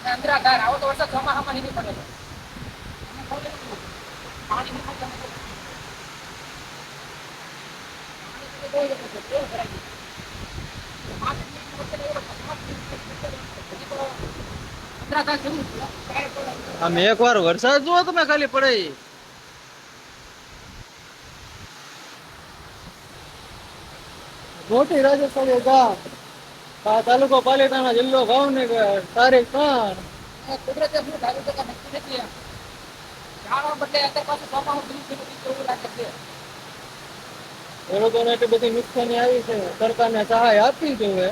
અંદરાધાર આવો તો વરસાદ ચોમાસામાં નહીં પડે પાણી આમ એકવાર વરસાદ જુઓ તમે ખાલી પડે મોટી રાજસ્થાની ગામ તાલુકો પાલિતાણા જિલ્લો ભાવનગર તારીખ 3 કુદરતે શું ધાર્યું તો નક્કી નથી જાણવા બદલે અત્યારે પાછું ચોમાસું એવું લાગે છે ખેડૂતોને એટલી બધી નુકસાની આવી છે સરકારને સહાય આપવી જોઈએ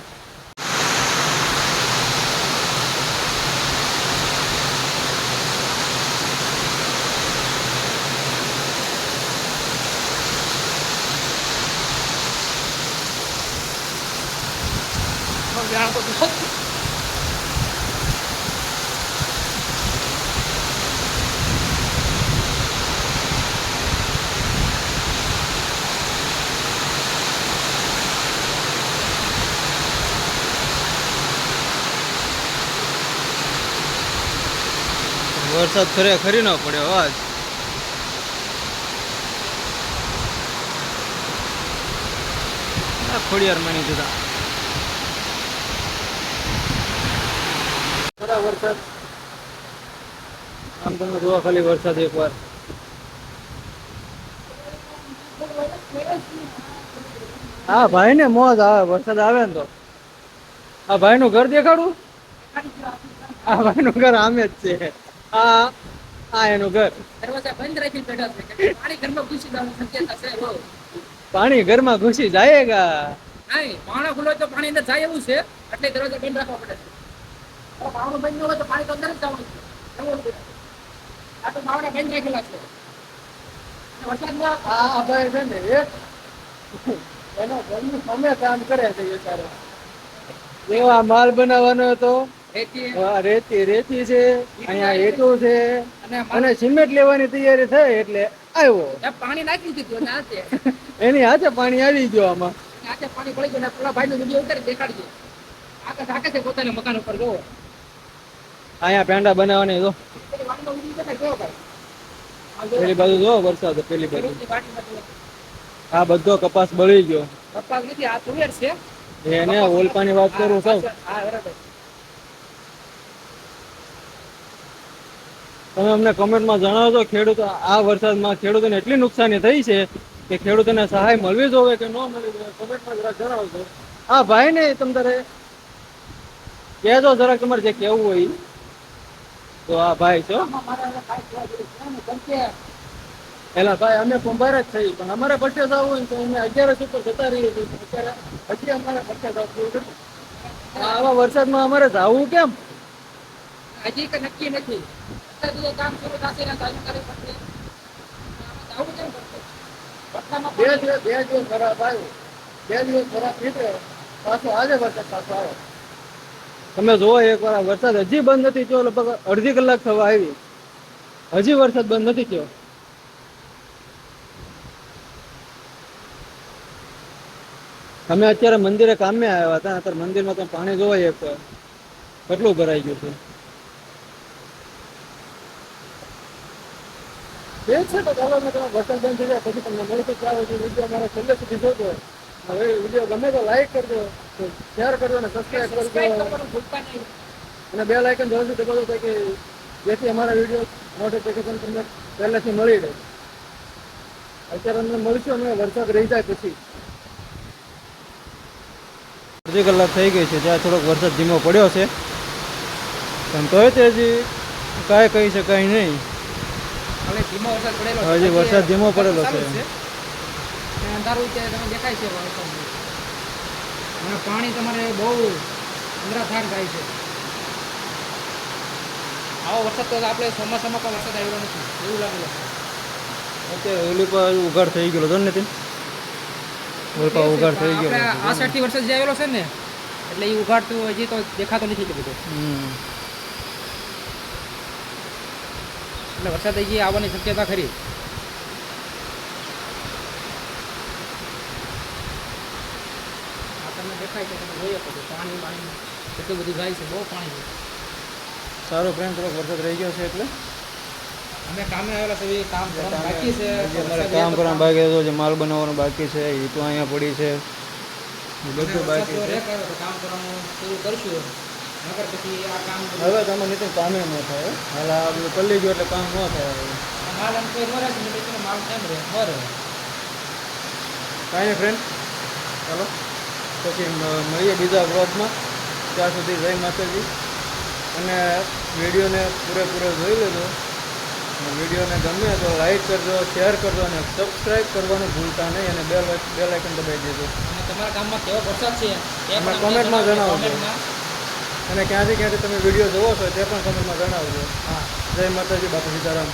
વરસાદ ખરેખરી ન પડ્યો આજ ખોડિયાર માની દીધા ખરા વરસાદ આમ તમે જોવા ખાલી વરસાદ એકવાર હા ભાઈ ને મોજ આવે વરસાદ આવે ને તો આ ભાઈ નું ઘર દેખાડું આ ભાઈ નું ઘર આમે જ છે આ એનું ઘર દરવાજા બંધ રાખી બેઠા છે પાણી ઘરમાં ઘૂસી જવાની શક્યતા છે પાણી ઘરમાં ઘૂસી જાયેગા નહીં પાણો ખુલ્લો તો પાણી અંદર જાય એવું છે એટલે દરવાજા બંધ રાખવા પડે છે પાવડું બંધ ન હોય તો પાણી તો અંદર જ જવાનું છે આ તો પાવડા બંધ રાખેલા છે વરસાદમાં આ ભાઈ છે ને એનો ઘરનું સામે કામ કરે છે બિચારો એવા માલ બનાવવાનો હતો રેતી છે અહીંયા ઈંટો છે અને સિમેન્ટ લેવાની તૈયારી થઈ એટલે આવ્યો પાણી નાખી દીધું એની હાથે પાણી આવી ગયો આમાં હાથે પાણી પડી ગયું પેલા ભાઈ નો વિડીયો ઉતારી દેખાડીએ આકાશ હાકે છે પોતાના મકાન ઉપર જોવો અહીંયા પેંડા બનાવવાની જો પેલી બાજુ જો વરસાદ પેલી બાજુ આ બધો કપાસ બળી ગયો કપાસ નથી આ તુવેર છે એને ઓલપાની વાત કરું સૌ હા બરાબર તમે અમને કમેન્ટમાં જણાવજો ખેડૂતો આ વરસાદમાં ખેડૂતોને એટલી નુકસાની થઈ છે કે ખેડૂતોને સહાય મળવી જોઈએ કે ન મળવી જોઈએ કમેન્ટમાં જરાક જણાવજો હા ભાઈ ને તમ તારે કહેજો જરાક તમારે જે કહેવું હોય તો આ ભાઈ છો પેલા ભાઈ અમે કુંભાર જ થઈ પણ અમારે પટ્ટે જવું હોય તો અમે 11 ઉપર જતા રહીએ છીએ અત્યારે હજી અમારે પટ્ટે જવું આવા વરસાદમાં અમારે જવું કેમ હજી કે નક્કી નથી કામ શરૂ થશે ને ચાલુ કરવી પડશે આવું કેમ કરશે બે દિવસ ખરાબ આવ્યો 2 દિવસ ખરાબ નીકળ્યો પાછો આજે વરસાદ પાછો આવ્યો તમે જોવો એકવાર વરસાદ હજી બંધ નથી થયો લગભગ અડધી કલાક થવા આવી હજી વરસાદ બંધ નથી થયો અમે અત્યારે મંદિરે કામે આવ્યા હતા અત્યારે મંદિરમાં તમે પાણી જોવાય એક કેટલું ભરાઈ ગયું છે એ છે તો ચાલો મેં તમે વરસાદ બંધ થઈ જાય પછી તમને મળશે ચાલો વિડીયો મારા છેલ્લે સુધી જોજો હવે વિડીયો ગમે તો લાઈક કરજો શેર કરજો અને સબસ્ક્રાઈબ કરજો અને બેલ આઇકન જરૂરથી દબાવજો કે જેથી અમારા વિડીયો નોટિફિકેશન તમને પહેલેથી મળી રહે અત્યારે અમને મળશું અમે વરસાદ રહી જાય પછી અડધી કલાક થઈ ગઈ છે જ્યાં થોડોક વરસાદ ધીમો પડ્યો છે પણ તોય તે હજી કાંઈ કહી શકાય નહીં હજી વરસાદ ધીમો પડેલો છે અંધારું છે તમે દેખાય છે અને પાણી તમારે બહુ અંદરાધાર થાય છે આવો વરસાદ તો આપણે ચોમાસામાં પણ વરસાદ આવ્યો નથી એવું લાગેલું અત્યારે ઓલી પર ઉઘાડ થઈ ગયેલો હતો ને ઉઘાડ થઈ ગયો આ સાઈડથી વરસાદ જે આવેલો છે ને એટલે એ ઉઘાડતું હજી તો દેખાતો નથી બધું એટલે વરસાદ હજી આવવાની શક્યતા ખરી. આ તમને દેખાય છે, તમે જોઈ શકો છો પાણી પાણી કેટલું બધું જાય છે, બહુ પાણી છે. સારો ફ્રેન્ડ, થોડોક વરસાદ રહી ગયો છે એટલે અમે કામે આવેલા છે, કામ કરવાનું બાકી છે. હજી અમારે કામ કરવાનું બાકી છે, જે માલ બનાવવાનું બાકી છે એ તો અહીંયા પડી છે, એ બધું બાકી છે. કામ કરવાનું શરૂ કરશું, નકર પછી આ કામ હવે તમે નીતિન કામે ન થાય. હાલ આ બધું પલ્લી ગયું એટલે કામ ન થાય હવે. માલ એમ કોઈ મરે છે એટલે માલ કેમ રહે મરે. કાંઈ નહીં ફ્રેન્ડ, ચાલો પછી મળીએ બીજા વ્લોગમાં. ત્યાં સુધી જય માતાજી. અને વિડીયોને પૂરેપૂરો જોઈ લેજો. વિડીયોને ગમે તો લાઈક કરજો, શેર કરજો અને સબસ્ક્રાઈબ કરવાનું ભૂલતા નહીં, અને બેલ આઇકન દબાવી દેજો. અને તમારા ગામમાં કેવો વરસાદ છે એ તમે પણ કોમેન્ટમાં જણાવજો. કોમેન્ટમાં. અને ક્યાંથી ક્યાંથી તમે વિડીયો જોવો છો તે પણ કમેન્ટમાં જણાવજો. હા, જય માતાજી, બાપુ સીતારામ.